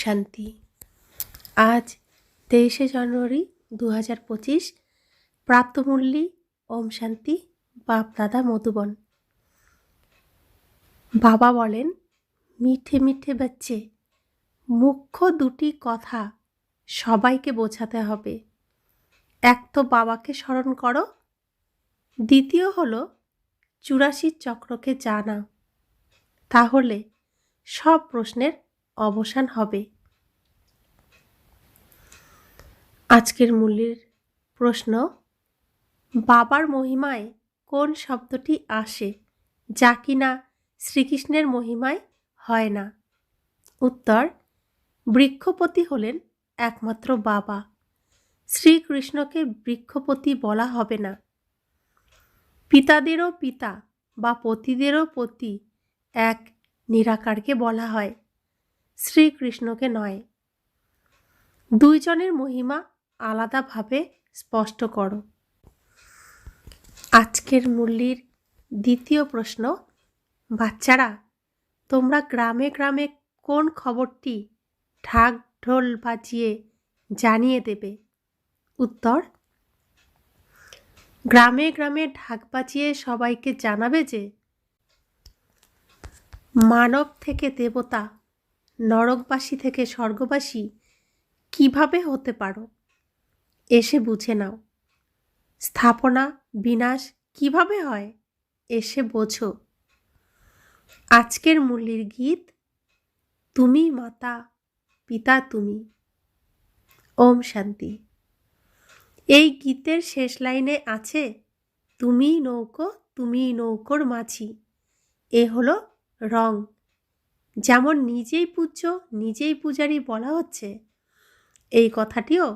শান্তি। আজ 23শে জানুয়ারি 2025। প্রাপ্তমূল্যী ওম শান্তি। বাপ দাদা মধুবন। বাবা বলেন, মিঠে মিঠে বাচ্চে, মুখ্য দুটি কথা সবাইকে বোঝাতে হবে। এক তো বাবাকে স্মরণ করো, দ্বিতীয় হলো 84 চক্রকে জানা। তাহলে সব প্রশ্নের অবসান হবে। আজকের মূল্যের প্রশ্ন, বাবার মহিমায় কোন শব্দটি আসে যা কিনা শ্রীকৃষ্ণের মহিমায় হয় না? উত্তর, বৃক্ষপতি হলেন একমাত্র বাবা। শ্রীকৃষ্ণকে বৃক্ষপতি বলা হবে না। পিতাদেরও পিতা বা পতিদেরও পতি এক নিরাকারকে বলা হয়, শ্রীকৃষ্ণকে নয়। দুইজনের মহিমা আলাদাভাবে স্পষ্ট করো। আজকের মূল্যের দ্বিতীয় প্রশ্ন, বাচ্চারা তোমরা গ্রামে গ্রামে কোন খবরটি ঢাক ঢোল বাজিয়ে জানিয়ে দেবে? উত্তর, গ্রামে গ্রামে ঢাক বাজিয়ে সবাইকে জানাবে যে মানব থেকে দেবতা, নরকবাসী থেকে স্বর্গবাসী কিভাবে হতে পারো, এসে বুঝে নাও। স্থাপনা বিনাশ কিভাবে হয়, এসে বোঝো। আজকের মূল্যের গীত, তুমি মাতা পিতা তুমি। ওম শান্তি। এই গীতের শেষ লাইনে আছে, তুমি নৌকো তুমি নৌকোর মাঝি। এ হলো রং। যেমন নিজেই পূজ্য নিজেই পূজারী বলা হচ্ছে, এই কথাটিও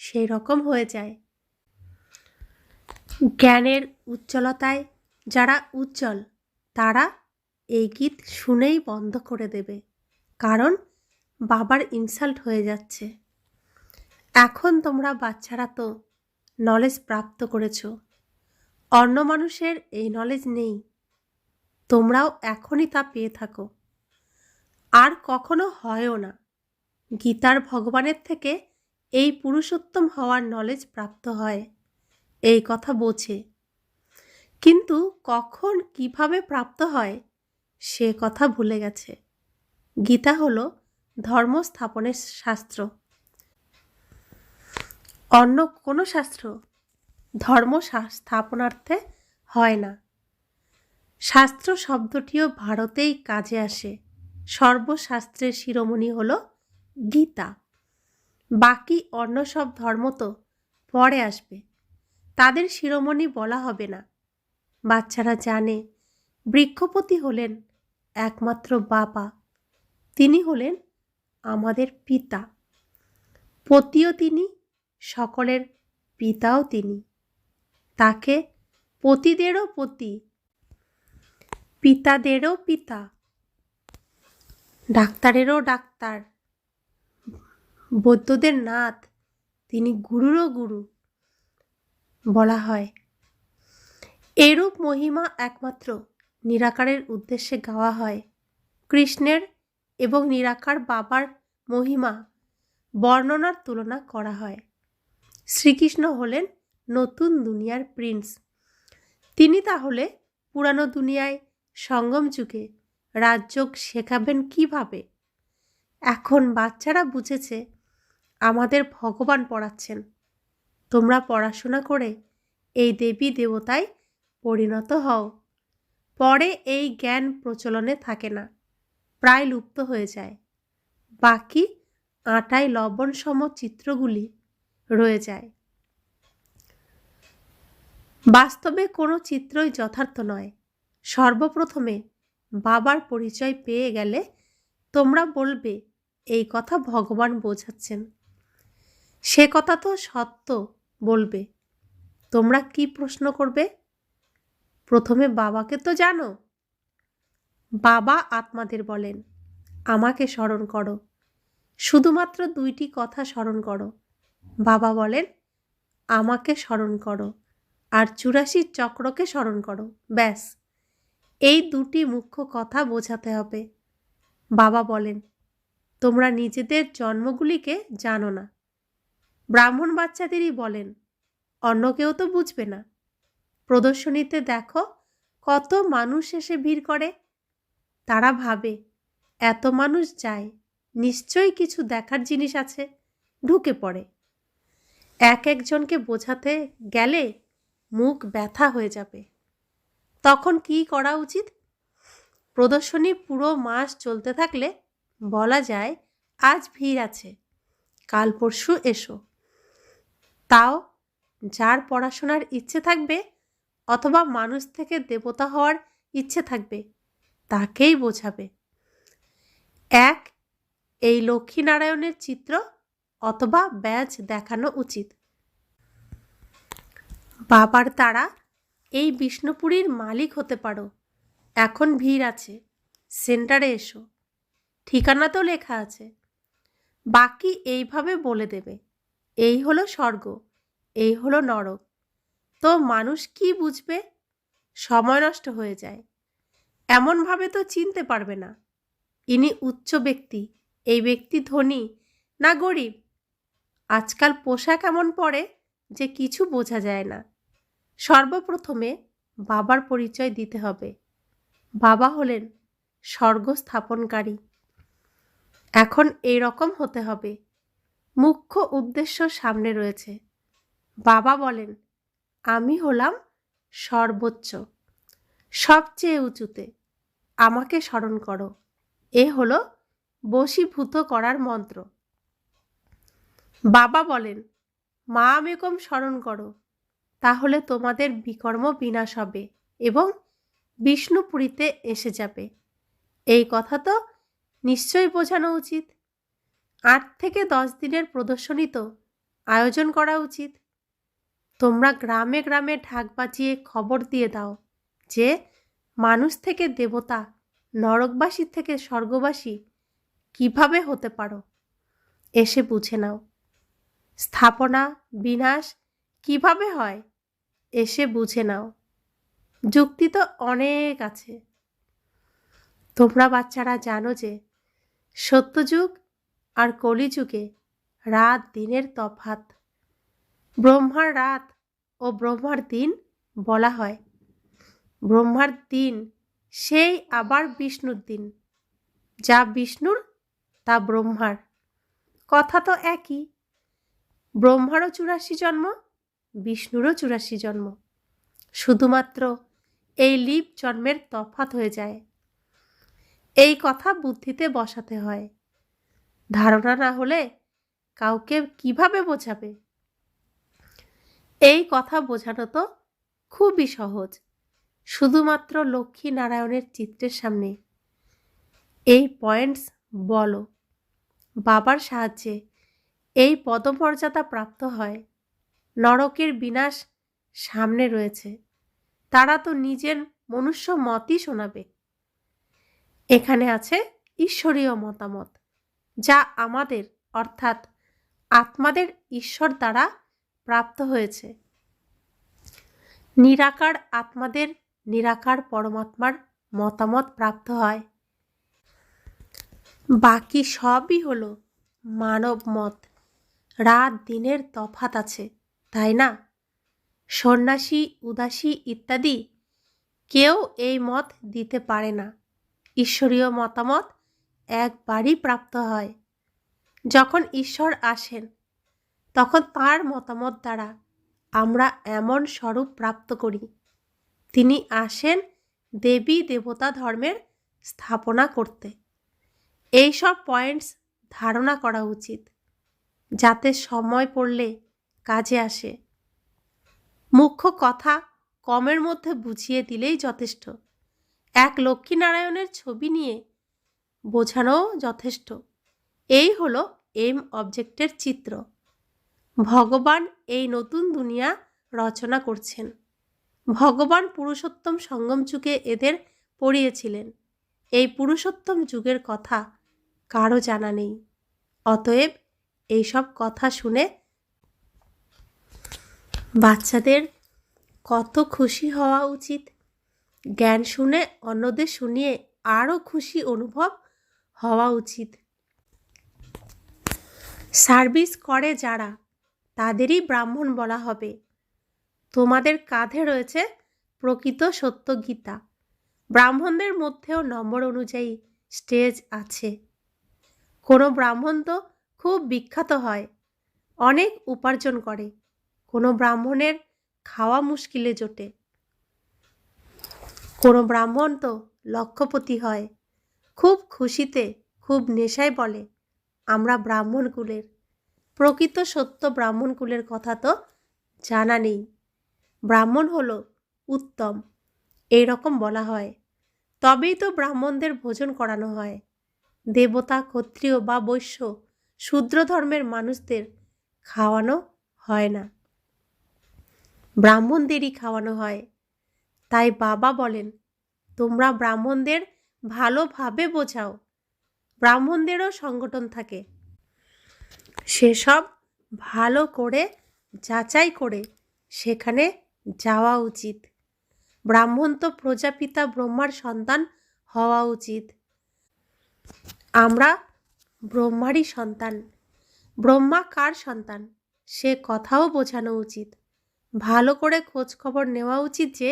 সেই রকম হয়ে যায়। জ্ঞানের উজ্জ্বলতায় যারা উজ্জ্বল তারা এই গীত শুনেই বন্ধ করে দেবে, কারণ বাবার ইনসাল্ট হয়ে যাচ্ছে। এখন তোমরা বাচ্চারা তো নলেজ প্রাপ্ত করেছ, অন্য মানুষের এই নলেজ নেই, তোমরাও এখনই তা পেয়ে থাকো। আর কখনো হয়ও না। গীতার ভগবানের থেকে এই পুরুষোত্তম হওয়ার নলেজ প্রাপ্ত হয়, এই কথা বোঝে। কিন্তু কখন কিভাবে প্রাপ্ত হয় সে কথা ভুলে গেছে। গীতা হলো ধর্ম স্থাপনের শাস্ত্র। অন্য কোনো শাস্ত্র ধর্ম স্থাপনার্থে হয় না। শাস্ত্র শব্দটিও ভারতেই কাজে আসে। সর্বশাস্ত্রের শিরোমণি হলো গীতা। বাকি অন্য সব ধর্ম তো পরে আসবে, তাদের শিরোমণি বলা হবে না। বাচ্চারা জানে বৃক্ষপতি হলেন একমাত্র বাবা, তিনি হলেন আমাদের পিতা। পতিও তিনি, সকলের পিতাও তিনি। তাকে পতিদেরও পতি, পিতাদেরও পিতা, ডাক্তারেরও ডাক্তার, বৈদ্যদের নাথ, তিনি গুরুরও গুরু বলা হয়। এরূপ মহিমা একমাত্র নিরাকারের উদ্দেশ্যে গাওয়া হয়। কৃষ্ণের এবং নিরাকার বাবার মহিমা বর্ণনার তুলনা করা হয়। শ্রীকৃষ্ণ হলেন নতুন দুনিয়ার প্রিন্স। তিনি তাহলে পুরানো দুনিয়ায় সঙ্গম যুগে রাজযোগ শেখাবেন কিভাবে? এখন বাচ্চারা বুঝেছে আমাদের ভগবান পড়াচ্ছেন। তোমরা পড়াশোনা করে এই দেবী দেবতায় পরিণত হও। পরে এই জ্ঞান প্রচলনে থাকে না, প্রায় লুপ্ত হয়ে যায়। বাকি আটায় লবণ সম চিত্রগুলি রয়ে যায়। বাস্তবে কোনো চিত্রই যথার্থ নয়। সর্বপ্রথমে বাবার পরিচয় পেয়ে গেলে তোমরা বলবে এই কথা ভগবান বোঝাচ্ছেন। সে কথা তো সত্য বলবে। তোমরা কি প্রশ্ন করবে? প্রথমে বাবাকে তো জানো। বাবা আত্মাদের বলেন, আমাকে স্মরণ করো। শুধুমাত্র দুইটি কথা স্মরণ করো। বাবা বলেন, আমাকে স্মরণ করো আর 84 চক্রকে স্মরণ করো। ব্যাস, এই দুটি মুখ্য কথা বোঝাতে হবে। বাবা বলেন, তোমরা নিজেদের জন্মগুলিকে জানো না। ব্রাহ্মণ বাচ্চাদেরই বলেন, অন্য কেউ তো বুঝবে না। প্রদর্শনীতে দেখো কত মানুষ এসে ভিড় করে। তারা ভাবে এত মানুষ যায়, নিশ্চয়ই কিছু দেখার জিনিস আছে, ঢুকে পড়ে। এক একজনকে বোঝাতে গেলে মুখ ব্যথা হয়ে যাবে। তখন কি করা উচিত? প্রদর্শনী পুরো মাস চলতে থাকলে বলা যায়, আজ ভিড় আছে, কাল পরশু এসো। তাও যার পড়াশোনার ইচ্ছে থাকবে অথবা মানুষ থেকে দেবতা হওয়ার ইচ্ছে থাকবে তাকেই বোঝাবে। এক, এই লক্ষ্মীনারায়ণের চিত্র অথবা ব্যাজ দেখানো উচিত। বাবার দ্বারা এই বিষ্ণুপুরীর মালিক হতে পারো, এখন ভিড় আছে, সেন্টারে এসো, ঠিকানা তো লেখা আছে। বাকি এইভাবে বলে দেবে, এই হলো স্বর্গ, এই হলো নরক। তো মানুষ কি বুঝবে? সময় নষ্ট হয়ে যায়। এমনভাবে তো চিনতে পারবে না ইনি উচ্চ ব্যক্তি, এই ব্যক্তি ধনী না গরিব। আজকাল পোশাক এমন পরে যে কিছু বোঝা যায় না। সর্বপ্রথমে বাবার পরিচয় দিতে হবে। বাবা হলেন স্বর্গ স্থাপনকারী। এখন এই রকম হতে হবে। মুখ্য উদ্দেশ্য সামনে রয়েছে। বাবা বলেন, আমি হলাম সর্বোচ্চ, সবচেয়ে উঁচুতে, আমাকে স্মরণ করো। এ হলো বশীভূত করার মন্ত্র। বাবা বলেন, মা মেকম স্মরণ করো, তাহলে তোমাদের বিকর্ম বিনাশ হবে এবং বিষ্ণুপুরীতে এসে যাবে। এই কথা তো নিশ্চয়ই বোঝানো উচিত। 8 থেকে 10 দিনের প্রদর্শনী তো আয়োজন করা উচিত। তোমরা গ্রামে গ্রামে ঢাক বাজিয়ে খবর দিয়ে দাও যে মানুষ থেকে দেবতা, নরকবাসী থেকে স্বর্গবাসী কিভাবে হতে পারো, এসে বুঝে নাও। স্থাপনা বিনাশ কিভাবে হয়, এসে বুঝে নাও। যুক্তি তো অনেক আছে। তোমরা বাচ্চারা জানো যে সত্যযুগ আর কলিযুগে রাত দিনের তফাৎ। ব্রহ্মার রাত ও ব্রহ্মার দিন বলা হয়। ব্রহ্মার দিন সেই আবার বিষ্ণুর দিন, যা বিষ্ণুর তা ব্রহ্মার। কথা তো একই। ব্রহ্মারও 84 জন্ম, বিষ্ণুরও 84 জন্ম। শুধুমাত্র এই লিপ জন্মের তফাৎ হয়ে যায়। এই কথা বুদ্ধিতে বসাতে হয়। ধারণা না হলে কাউকে কিভাবে বোঝাবে? এই কথা বোঝানো তো খুবই সহজ। শুধুমাত্র লক্ষ্মী নারায়ণের চিত্রের সামনে এই পয়েন্টস বলো। বাবার সাহায্যে এই পদমর্যাদা প্রাপ্ত হয়। নরকের বিনাশ সামনে রয়েছে, তারা তো নিজের মনুষ্য মতই শোনাবে। এখানে আছে ঈশ্বরীয় মতামত, যা আমাদের অর্থাৎ আত্মাদের ঈশ্বর দ্বারা প্রাপ্ত হয়েছে। নিরাকার আত্মাদের নিরাকার পরমাত্মার মতামত প্রাপ্ত হয়। বাকি সবই হলো মানব মত। রাত দিনের তফাৎ আছে, তাই না? সন্ন্যাসী, উদাসী ইত্যাদি কেউ এই মত দিতে পারে না। ঈশ্বরীয় মতামত একবারই প্রাপ্ত হয়। যখন ঈশ্বর আসেন তখন তার মতামত দ্বারা আমরা এমন স্বরূপ প্রাপ্ত করি। তিনি আসেন দেবী দেবতা ধর্মের স্থাপনা করতে। এই সব পয়েন্টস ধারণা করা উচিত, যাতে সময় পড়লে কাজে আসে। মুখ্য কথা কমের মধ্যে বুঝিয়ে দিলেই যথেষ্ট। এক লক্ষ্মীনারায়ণের ছবি নিয়ে বোঝানোও যথেষ্ট। এই হলো এম অবজেক্টের চিত্র। ভগবান এই নতুন দুনিয়া রচনা করছেন। ভগবান পুরুষোত্তম সঙ্গম যুগে এদের পড়িয়েছিলেন। এই পুরুষোত্তম যুগের কথা কারো জানা নেই। অতএব এইসব কথা শুনে বাচ্চাদের কত খুশি হওয়া উচিত। জ্ঞান শুনে অন্যদের শুনিয়ে আরও খুশি অনুভব হওয়া উচিত। সার্ভিস করে যারা তাদেরই ব্রাহ্মণ বলা হবে। তোমাদের কাঁধে রয়েছে প্রকৃত সত্য গীতা। ব্রাহ্মণদের মধ্যেও নম্বর অনুযায়ী স্টেজ আছে। কোনো ব্রাহ্মণ তো খুব বিখ্যাত হয়, অনেক উপার্জন করে। কোনো ব্রাহ্মণের খাওয়া মুশকিলে জোটে। কোনো ব্রাহ্মণ তো লক্ষপতি হয়, খুব খুশিতে খুব নেশায় বলে আমরা ব্রাহ্মণ কুলের। প্রকৃত সত্য ব্রাহ্মণ কুলের কথা তো জানা নেই। ব্রাহ্মণ হলো উত্তম, এই রকম বলা হয়। তবেই তো ব্রাহ্মণদের ভোজন করানো হয়। দেবতা, ক্ষত্রিয় বা বৈশ্য, শূদ্র ধর্মের মানুষদের খাওয়ানো হয় না, ব্রাহ্মণদেরই খাওয়ানো হয়। তাই বাবা বলেন, তোমরা ব্রাহ্মণদের ভালোভাবে বোঝাও। ব্রাহ্মণদেরও সংগঠন থাকে, সেসব ভালো করে যাচাই করে সেখানে যাওয়া উচিত। ব্রাহ্মণ তো প্রজাপিতা ব্রহ্মার সন্তান হওয়া উচিত। আমরা ব্রহ্মারই সন্তান। ব্রহ্মা কার সন্তান সে কথাও বোঝানো উচিত। ভালো করে খোঁজ খবর নেওয়া উচিত যে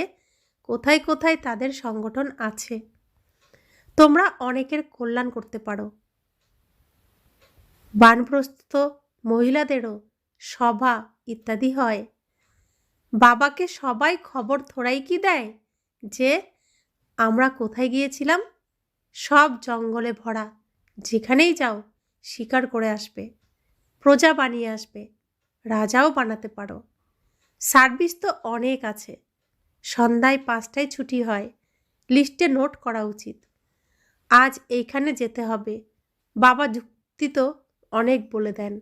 কোথায় কোথায় তাদের সংগঠন আছে। তোমরা অনেকের কল্যাণ করতে পারো। বানপ্রস্থ মহিলাদেরও সভা ইত্যাদি হয়। বাবাকে সবাই খবর থোড়াই কি দেয় যে আমরা কোথায় গিয়েছিলাম? সব জঙ্গলে ভরা, যেখানেই যাও শিকার করে আসবে, প্রজা বানিয়ে আসবে, রাজাও বানাতে পারো। সার্ভিস তো অনেক আছে। সন্ধ্যায় 5টায় ছুটি হয়, লিস্টে নোট করা উচিত। আজ এইখানে যেতে হবে। বাবা যুক্তি তো অনেক বলে দেন।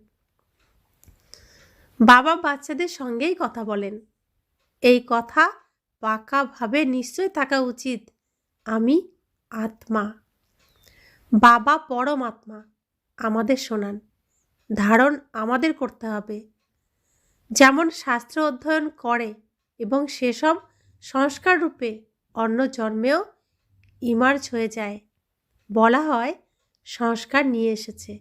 বাবা বাচ্চাদের সঙ্গেই কথা বলেন। এই কথা পাকাভাবে নিশ্চয় থাকা উচিত, আমি আত্মা, বাবা পরমাত্মা। আমাদের শোনান, ধারণ আমাদের করতে হবে। যেমন শাস্ত্র অধ্যয়ন করে এবং সেসব সংস্কার রূপে অন্য জন্মেও ইমার্জ হয়ে যায়। বলা হয় সংস্কার নিয়ে এসেছে।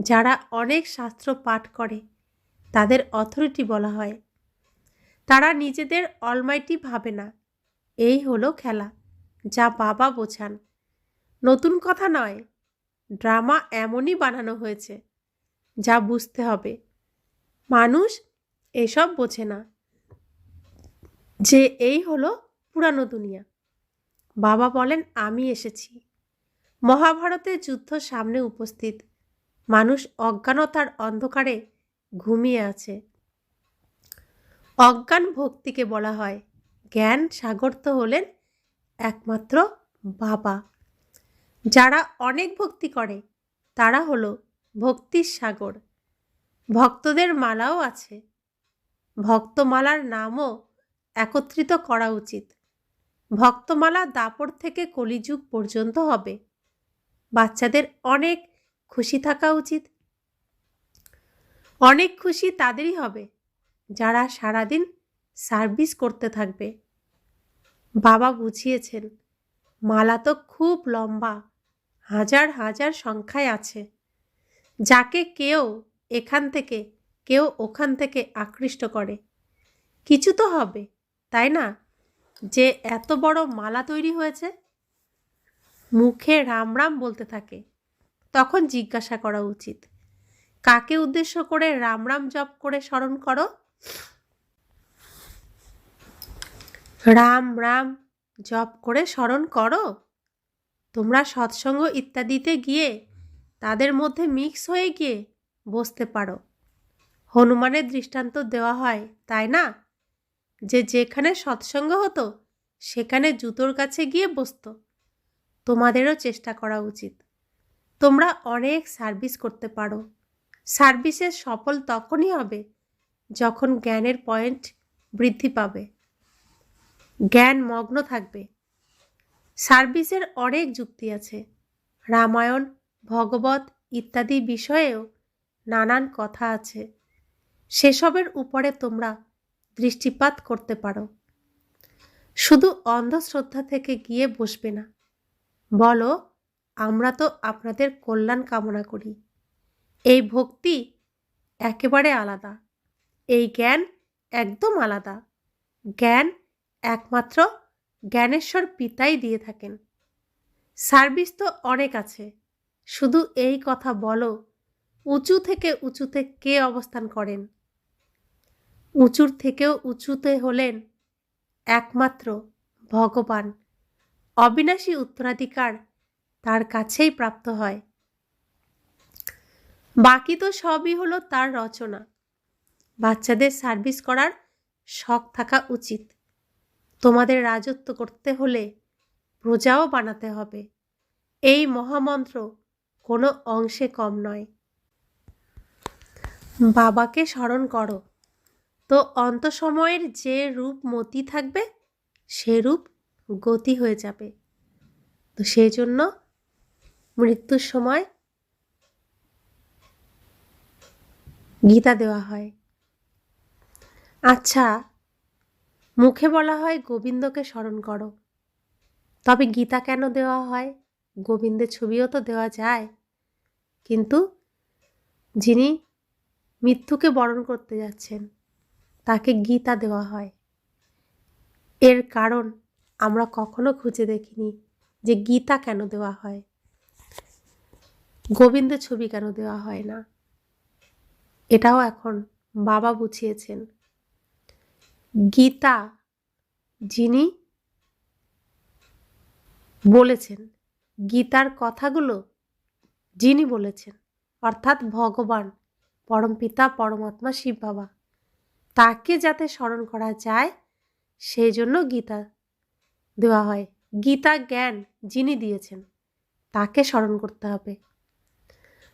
যারা অনেক শাস্ত্র পাঠ করে তাদের অথরিটি বলা হয়। তারা নিজেদের অলমাইটি ভাবে না। এই হলো খেলা, যা বাবা বোঝান। নতুন কথা নয়, ড্রামা এমনই বানানো হয়েছে যা বুঝতে হবে। মানুষ এসব বোঝে না যে এই হলো পুরানো দুনিয়া। বাবা বলেন আমি এসেছি। মহাভারতের যুদ্ধ সামনে উপস্থিত। মানুষ অজ্ঞানতার অন্ধকারে ঘুমিয়ে আছে। অজ্ঞান ভক্তিকে বলা হয়। জ্ঞান সাগর তো হলেন একমাত্র বাবা। যারা অনেক ভক্তি করে তারা হলো ভক্তির সাগর। ভক্তদের মালাও আছে। ভক্তমালার নামও একত্রিত করা উচিত। ভক্তমালা দাপর থেকে কলিযুগ পর্যন্ত হবে। বাচ্চাদের অনেক খুশি থাকা উচিত। অনেক খুশি তাদেরই হবে যারা সারাদিন সার্ভিস করতে থাকবে। বাবা বুঝিয়েছেন, মালা তো খুব লম্বা, হাজার হাজার সংখ্যায় আছে। যাকে কেউ এখান থেকে কেউ ওখান থেকে আকৃষ্ট করে, কিছু তো হবে, তাই না? যে এত বড় মালা তৈরি হয়েছে। মুখে রাম রাম বলতে থাকে, তখন জিজ্ঞাসা করা উচিত কাকে উদ্দেশ্য করে রাম রাম জপ করে স্মরণ করো? রাম রাম জপ করে স্মরণ করো। তোমরা সৎসঙ্গ ইত্যাদিতে গিয়ে তাদের মধ্যে মিক্স হয়ে গিয়ে বসতে পারো। হনুমানের দৃষ্টান্ত দেওয়া হয়, তাই না? যে যেখানে সৎসঙ্গ হতো সেখানে জুতোর কাছে গিয়ে বসতো। তোমাদেরও চেষ্টা করা উচিত। তোমরা অনেক সার্ভিস করতে পারো। সার্ভিসের সফল তখনই হবে যখন জ্ঞানের পয়েন্ট বৃদ্ধি পাবে, জ্ঞান মগ্ন থাকবে। সার্ভিসের অনেক যুক্তি আছে। রামায়ণ, ভগবত ইত্যাদি বিষয়েও নানান কথা আছে। সেসবের উপরে তোমরা দৃষ্টিপাত করতে পারো। শুধু অন্ধশ্রদ্ধা থেকে গিয়ে বসবে না। বলো আমরা তো আপনাদের কল্যাণ কামনা করি। এই ভক্তি একেবারে আলাদা, এই জ্ঞান একদম আলাদা। জ্ঞান একমাত্র জ্ঞানেশ্বর পিতাই দিয়ে থাকেন। সার্ভিস তো অনেক আছে, শুধু এই কথা বলো, উঁচু থেকে উঁচুতে কে অবস্থান করেন? উঁচুর থেকেও উঁচুতে হলেন একমাত্র ভগবান। অবিনাশী উত্তরাধিকার তার কাছেই প্রাপ্ত হয়। বাকি তো সবই হলো তার রচনা। বাচ্চাদের সার্ভিস করার শখ থাকা উচিত। তোমাদের রাজত্ব করতে হলে প্রজাও বানাতে হবে। এই মহামন্ত্র কোনো অংশে কম নয়। বাবাকে স্মরণ করো, তো অন্তসময়ের যে রূপ মতি থাকবে সে রূপ গতি হয়ে যাবে। তো সেই জন্য মৃত্যুর সময় গীতা দেওয়া হয়। আচ্ছা, মুখে বলা হয় গোবিন্দকে স্মরণ করো, তবে গীতা কেন দেওয়া হয়? গোবিন্দের ছবিও তো দেওয়া যায়, কিন্তু যিনি মৃত্যুকে বরণ করতে যাচ্ছেন তাকে গীতা দেওয়া হয়। এর কারণ আমরা কখনো খুঁজে দেখিনি যে গীতা কেন দেওয়া হয়, গোবিন্দের ছবি কেন দেওয়া হয় না। এটাও এখন বাবা বুঝিয়েছেন। গীতা যিনি বলেছেন, গীতার কথাগুলো যিনি বলেছেন, অর্থাৎ ভগবান, পরমপিতা পরমাত্মা শিব বাবা, তাকে যাতে স্মরণ করা যায় সেই জন্য গীতা দেওয়া হয়। গীতা জ্ঞান যিনি দিয়েছেন তাকে স্মরণ করতে হবে।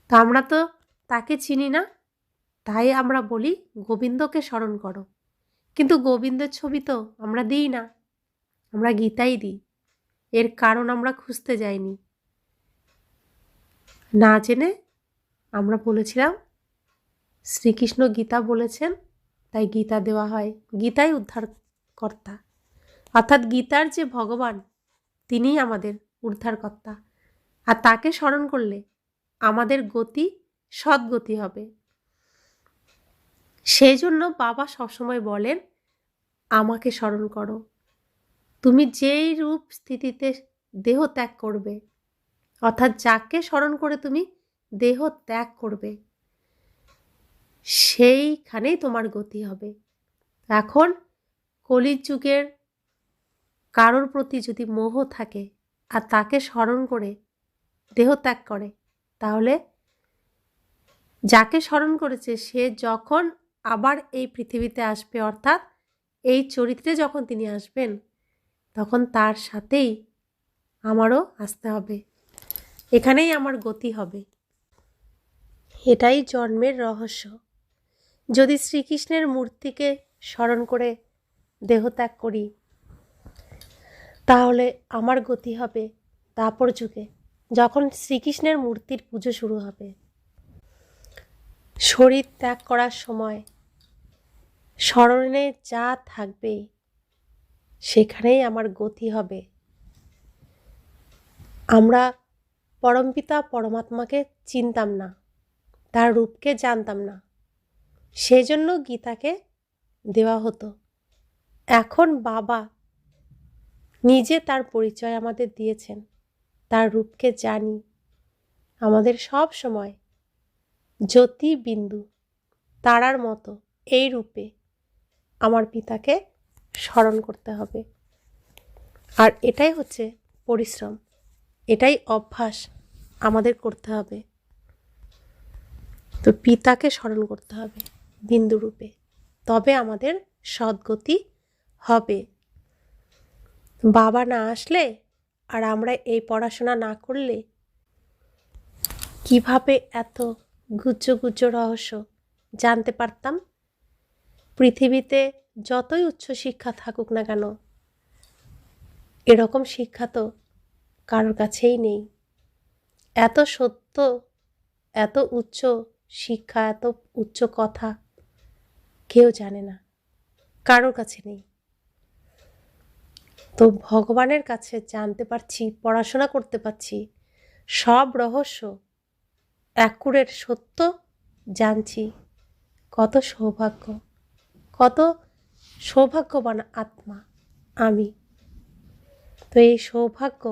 তো আমরা তো তাকে চিনি না, তাই আমরা বলি গোবিন্দকে স্মরণ করো, কিন্তু গোবিন্দের ছবি তো আমরা দিই না, আমরা গীতাই দিই। এর কারণ আমরা খুঁজতে যাইনি, না জেনে আমরা বলেছিলাম শ্রীকৃষ্ণ গীতা বলেছেন তাই গীতা দেওয়া হয়। গীতাই উদ্ধারকর্তা, অর্থাৎ গীতার যে ভগবান তিনিই আমাদের উদ্ধারকর্তা। আর তাকে স্মরণ করলে আমাদের গতি সদ্গতি হবে। সেই জন্য বাবা সবসময় বলেন আমাকে স্মরণ করো। তুমি যেই রূপ স্থিতিতে দেহ ত্যাগ করবে, অর্থাৎ যাকে স্মরণ করে তুমি দেহ ত্যাগ করবে, সেইখানেই তোমার গতি হবে। এখন কলির যুগের কারোর প্রতি যদি মোহ থাকে আর তাকে স্মরণ করে দেহ ত্যাগ করে, তাহলে যাকে স্মরণ করেছে সে যখন আবার এই পৃথিবীতে আসবে, অর্থাৎ এই চরিত্রে যখন তিনি আসবেন, তখন তার সাথেই আমারও আসতে হবে, এখানেই আমার গতি হবে। এটাই জন্মের রহস্য। যদি শ্রীকৃষ্ণের মূর্তিকে স্মরণ করে দেহত্যাগ করি, তাহলে আমার গতি হবে দাপর যুগে, যখন শ্রীকৃষ্ণের মূর্তির পুজো শুরু হবে। শরীর ত্যাগ করার সময় স্মরণে যা থাকবে সেখানেই আমার গতি হবে। আমরা পরমপিতা পরমাত্মাকে চিনতাম না, তার রূপকে জানতাম না, সেজন্য গীতাকে দেওয়া হতো। এখন বাবা নিজে তার পরিচয় আমাদের দিয়েছেন, তার রূপকে জানি। আমাদের সব সময় জ্যোতি বিন্দু তারার মতো এই রূপে আমার পিতাকে স্মরণ করতে হবে। আর এটাই হচ্ছে পরিশ্রম, এটাই অভ্যাস আমাদের করতে হবে। তো পিতাকে স্মরণ করতে হবে বিন্দু রূপে, তবে আমাদের সদ্গতি হবে। বাবা না আসলে আর আমরা এই পড়াশোনা না করলে কিভাবে এত গুজ্জ গুজ্জ রহস্য জানতে পারতাম? পৃথিবীতে যতই উচ্চ শিক্ষা থাকুক না কেন, এরকম শিক্ষা তো কারোর কাছেই নেই। এত সত্য, এত উচ্চ শিক্ষা, এত উচ্চ কথা কেউ জানে না, কারোর কাছে নেই। তো ভগবানের কাছে জানতে পারছি, পড়াশোনা করতে পারছি সব রহস্য, অ্যাকুরেট সত্য জানছি। কত সৌভাগ্য, কত সৌভাগ্যবান আত্মা আমি। তো এই সৌভাগ্য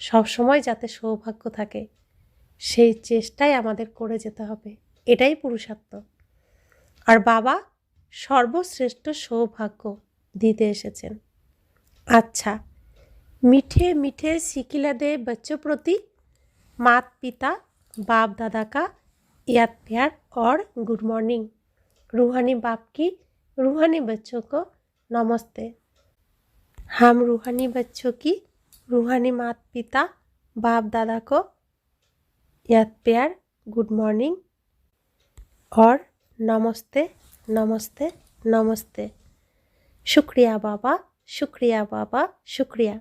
সবসময় যাতে সৌভাগ্য থাকে সেই চেষ্টাই আমাদের করে যেতে হবে, এটাই পুরুষার্থ। আর বাবা সর্বশ্রেষ্ঠ সৌভাগ্য দিতে এসেছেন। अच्छा, मीठे मीठे सिकिला दे बच्चों प्रति माता पिता बाप दादा का याद प्यार और गुड मॉर्निंग। रूहानी बाप की रूहानी बच्चों को नमस्ते। हम रूहानी बच्चों की रूहानी माता पिता बाप दादा को याद प्यार गुड मॉर्निंग और नमस्ते नमस्ते नमस्ते। शुक्रिया बाबा, शुक्रिया बाबा, शुक्रिया।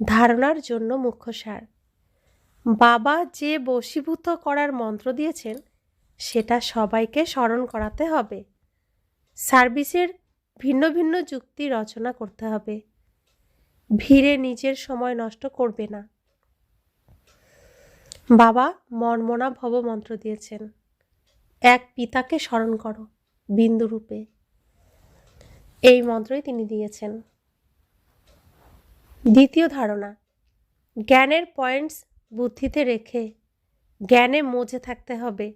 ধারণার জন্য মুখ্য সার। বাবা যে বশীভূত করার মন্ত্র দিয়েছেন সেটা সবাইকে স্মরণ করাতে হবে। সার্ভিসের ভিন্ন ভিন্ন যুক্তি রচনা করতে হবে। ভিড়ে নিজের সময় নষ্ট করবে না। বাবা মর্মনা ভব মন্ত্র দিয়েছেন। এক পিতাকে স্মরণ করো বিন্দুরূপে, এই মন্ত্রই তিনি দিয়েছেন। দ্বিতীয় ধারণা, জ্ঞানের পয়েন্টস বুদ্ধিতে রেখে জ্ঞানে মজে থাকতে হবে।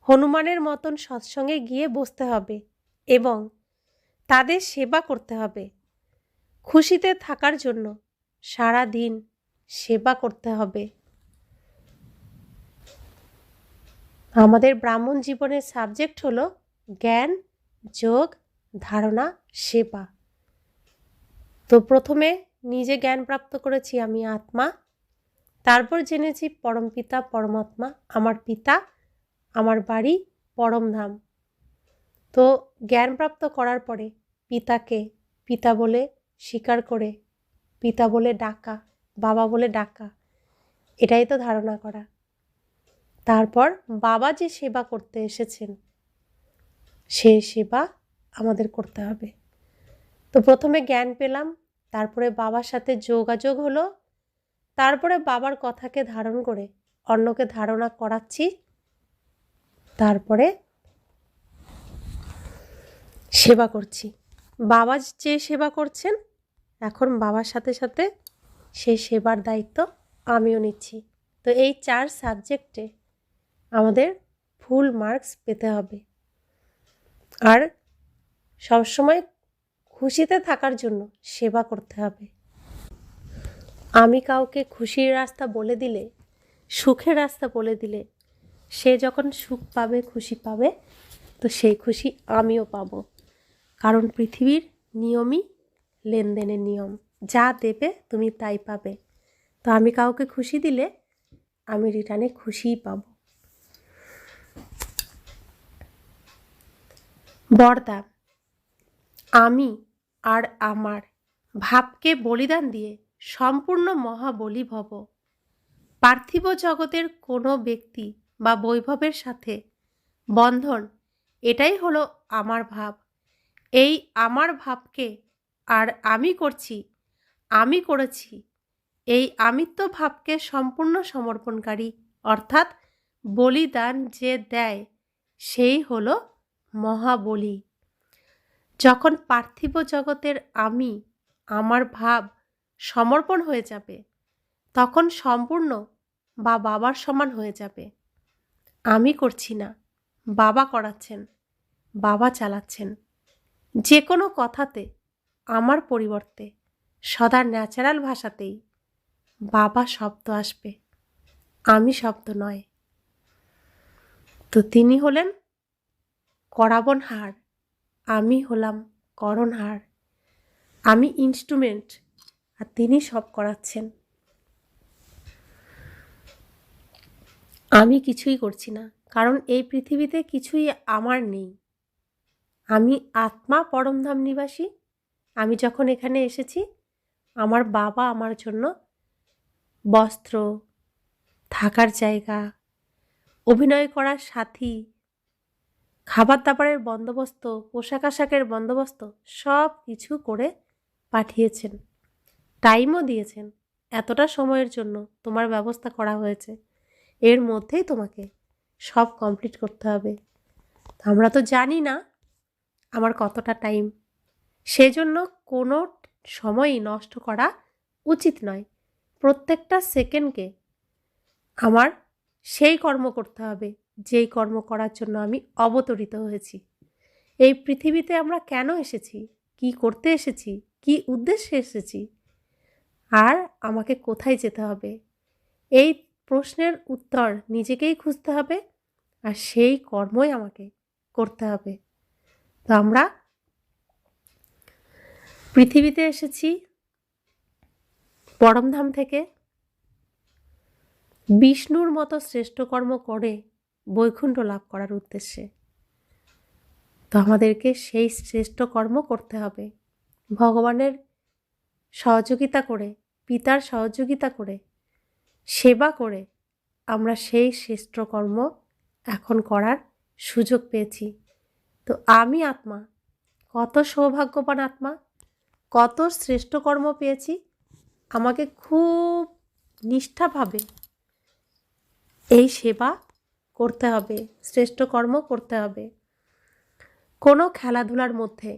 হনুমানের মতন সৎসঙ্গে গিয়ে বসতে হবে এবং তাদের সেবা করতে হবে। খুশিতে থাকার জন্য সারা দিন সেবা করতে হবে। আমাদের ব্রাহ্মণ জীবনের সাবজেক্ট হলো জ্ঞান, যোগ, ধারণা, সেবা। তো প্রথমে নিজে জ্ঞান প্রাপ্ত করেছি আমি আত্মা, তারপর জেনেছি পরমপিতা পরমাত্মা আমার পিতা, আমার বাড়ি পরমধাম। তো জ্ঞান প্রাপ্ত করার পরে পিতাকে পিতা বলে স্বীকার করে, পিতা বলে ডাকা, বাবা বলে ডাকা, এটাই তো ধারণা করা। তারপর বাবা যে সেবা করতে এসেছেন সেই সেবা আমাদের করতে হবে। তো প্রথমে জ্ঞান পেলাম, তারপরে বাবার সাথে যোগাযোগ হলো, তারপরে বাবার কথাকে ধারণ করে অন্যকে ধারণা করাচ্ছি, তারপরে সেবা করছি। বাবা যে সেবা করছেন এখন বাবার সাথে সাথে সেই সেবার দায়িত্ব আমিও নিচ্ছি। তো এই 4 সাবজেক্টে আমাদের ফুল মার্কস পেতে হবে। আর সবসময় খুশিতে থাকার জন্য সেবা করতে হবে। আমি কাউকে খুশির রাস্তা বলে দিলে, সুখের রাস্তা বলে দিলে সে যখন সুখ পাবে, খুশি পাবে, তো সেই খুশি আমিও পাবো। কারণ পৃথিবীর নিয়মই লেনদেনের নিয়ম, যা দেবে তুমি তাই পাবে। তো আমি কাউকে খুশি দিলে আমি রিটার্নে খুশিই পাবো। বরদান, আমি আর আমার ভাবকে বলিদান দিয়ে সম্পূর্ণ মহাবলী ভব। পার্থিব জগতের কোনো ব্যক্তি বা বৈভবের সাথে বন্ধন, এটাই হলো আমার ভাব। এই আমার ভাবকে আর আমি করছি, আমি করেছি, এই আমিত্ব ভাবকে সম্পূর্ণ সমর্পণকারী অর্থাৎ বলিদান যে দেয় সেই হলো মহাবলী। যখন পার্থিব জগতের আমি, আমার ভাব সমর্পণ হয়ে যাবে তখন সম্পূর্ণ বা বাবার সমান হয়ে যাবে। আমি করছি না, বাবা করাচ্ছেন, বাবা চালাচ্ছেন। যে কোনো কথাতে আমার পরিবর্তে সদা ন্যাচারাল ভাষাতেই বাবা শব্দ আসবে, আমি শব্দ নয়। তো তিনি হলেন করাবনহার, আমি হলাম করণহার। আমি ইনস্ট্রুমেন্ট আর তিনি সব করাচ্ছেন। আমি কিছুই করছি না, কারণ এই পৃথিবীতে কিছুই আমার নেই। আমি আত্মা পরমধাম নিবাসী। আমি যখন এখানে এসেছি আমার বাবা আমার জন্য বস্ত্র, থাকার জায়গা, অভিনয় করার সাথী, খাবার দাবারের বন্দোবস্ত, পোশাক আশাকের বন্দোবস্ত সব কিছু করে পাঠিয়েছেন। টাইমও দিয়েছেন, এতটা সময়ের জন্য তোমার ব্যবস্থা করা হয়েছে। এর মধ্যেই তোমাকে সব কমপ্লিট করতে হবে। আমরা তো জানি না আমার কতটা টাইম, সেজন্য কোনো সময়ই নষ্ট করা উচিত নয়। প্রত্যেকটা সেকেন্ডকে আমার সেই কর্ম করতে হবে যেই কর্ম করার জন্য আমি অবতরিত হয়েছি। এই পৃথিবীতে আমরা কেন এসেছি, কি করতে এসেছি, কি উদ্দেশ্যে এসেছি, আর আমাকে কোথায় যেতে হবে, এই প্রশ্নের উত্তর নিজেকেই খুঁজতে হবে, আর সেই কর্মই আমাকে করতে হবে। তো আমরা পৃথিবীতে এসেছি পরমধাম থেকে বিষ্ণুর মতো শ্রেষ্ঠ কর্ম করে বৈকুণ্ঠ লাভ করার উদ্দেশ্যে। তো আমাদেরকে সেই শ্রেষ্ঠ কর্ম করতে হবে, ভগবানের সহযোগিতা করে, পিতার সহযোগিতা করে, সেবা করে আমরা সেই শ্রেষ্ঠ কর্ম এখন করার সুযোগ পেয়েছি। তো আমি আত্মা কত সৌভাগ্যবান আত্মা, কত শ্রেষ্ঠ কর্ম পেয়েছি। আমাকে খুব নিষ্ঠাভাবে এই সেবা করতে হবে, শ্রেষ্ঠ কর্ম করতে হবে। কোনো খেলাধুলার মধ্যে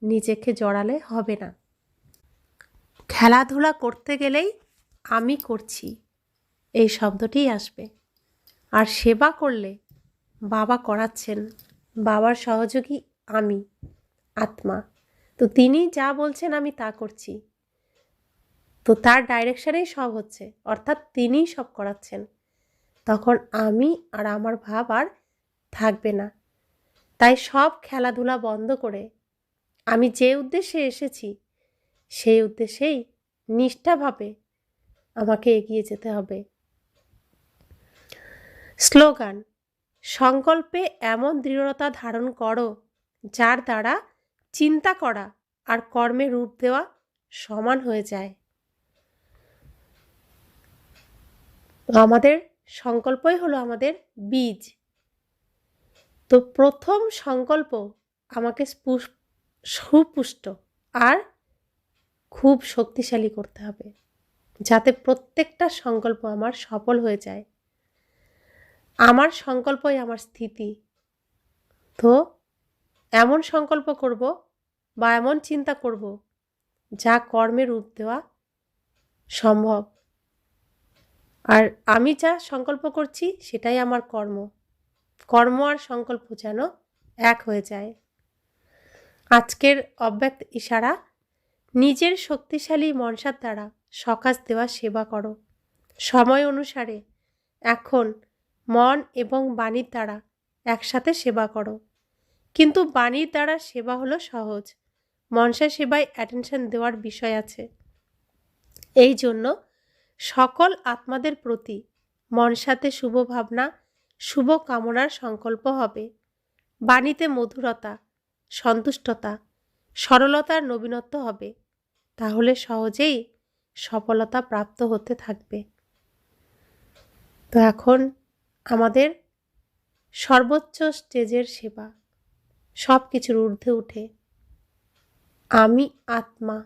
নিজেকে জড়ালে হবে না। খেলাধুলা করতে গেলেই আমি করছি এই শব্দটিই আসবে, আর সেবা করলে বাবা করাচ্ছেন, বাবার সহযোগী আমি আত্মা। তো তিনি যা বলছেন আমি তা করছি, তো তার ডাইরেকশনেই সব হচ্ছে, অর্থাৎ তিনিই সব করাচ্ছেন। তখন আমি আর আমার ভাব আর থাকবে না। তাই সব খেলাধুলা বন্ধ করে আমি যে উদ্দেশ্যে এসেছি সেই উদ্দেশ্যেই নিষ্ঠাভাবে আমাকে এগিয়ে যেতে হবে। স্লোগান: সংকল্পে এমন দৃঢ়তা ধারণ করো যার দ্বারা চিন্তা করা আর কর্মে রূপ দেওয়া সমান হয়ে যায়। আমাদের সংকল্পই হলো আমাদের বীজ। তো প্রথম সংকল্প আমাকে সুপুষ্ট আর খুব শক্তিশালী করতে হবে, যাতে প্রত্যেকটা সংকল্প আমার সফল হয়ে যায়। আমার সংকল্পই আমার স্থিতি। তো এমন সংকল্প করব বা এমন চিন্তা করব যা কর্মে রূপ দেওয়া সম্ভব। আর আমি যা সংকল্প করছি সেটাই আমার কর্ম। কর্ম আর সংকল্প যেন এক হয়ে যায়। আজকের অব্যক্ত ইশারা: নিজের শক্তিশালী মনসার দ্বারা সকাশ দেওয়া সেবা করো। সময় অনুসারে এখন মন এবং বাণীর দ্বারা একসাথে সেবা করো। কিন্তু বাণীর দ্বারা সেবা হলো সহজ, মনসা সেবায় অ্যাটেনশন দেওয়ার বিষয় আছে। এই জন্য সকল আত্মাদের প্রতি মনসাতে শুভ ভাবনা, শুভ কামনার সংকল্প হবে। বাণীতে মধুরতা, সন্তুষ্টতা, সরলতার নবীনত্ব হবে। তাহলে সহজেই সফলতা প্রাপ্ত হতে থাকবে। তো এখন আমাদের সর্বোচ্চ স্টেজের সেবা, সব কিছুর ঊর্ধ্বে উঠে আমি আত্মা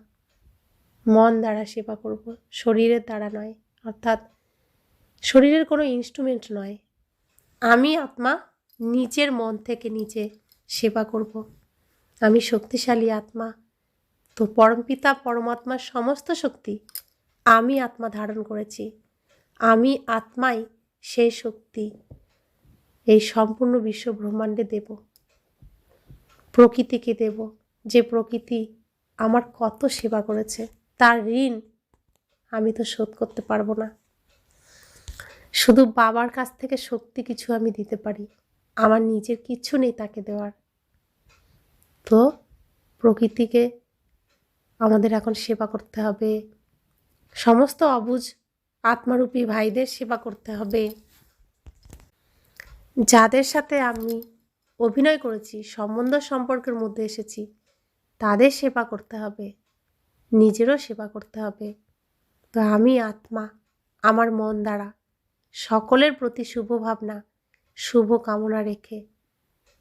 মন দ্বারা সেবা করব, শরীরের দ্বারা নয়, অর্থাৎ শরীরের কোনো ইনস্ট্রুমেন্ট নয়। আমি আত্মা নিজের মন থেকে নিজে সেবা করব। আমি শক্তিশালী আত্মা। তো পরমপিতা পরমাত্মার সমস্ত শক্তি আমি আত্মা ধারণ করেছি। আমি আত্মাই সেই শক্তি এই সম্পূর্ণ বিশ্ব ব্রহ্মাণ্ডে দেব, প্রকৃতিকে দেব। যে প্রকৃতি আমার কত সেবা করেছে, তার ঋণ আমি তো শোধ করতে পারবো না। শুধু বাবার কাছ থেকে শক্তি কিছু আমি দিতে পারি, আমার নিজের কিচ্ছু নেই তাকে দেওয়ার। তো প্রকৃতিকে আমাদের এখন সেবা করতে হবে, সমস্ত অবুঝ আত্মারূপী ভাইদের সেবা করতে হবে। যাদের সাথে আমি অভিনয় করেছি, সম্বন্ধ সম্পর্কের মধ্যে এসেছি, তাদের সেবা করতে হবে, নিজেরও সেবা করতে হবে। তো আমি আত্মা আমার মন দ্বারা সকলের প্রতি শুভ ভাবনা, শুভ কামনা রেখে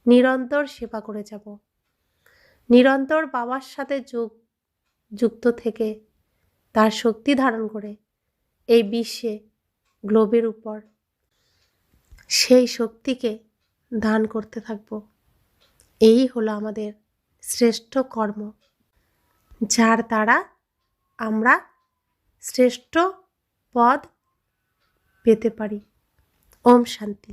নিরন্তর সেবা করে যাব। নিরন্তর বাবার সাথে যুক্ত থেকে তার শক্তি ধারণ করে এই বিশ্বে, গ্লোবের উপর সেই শক্তিকে দান করতে থাকব। এই হলো আমাদের শ্রেষ্ঠ কর্ম, যার দ্বারা আমরা শ্রেষ্ঠ পদ পেতে পারি। ওম শান্তি।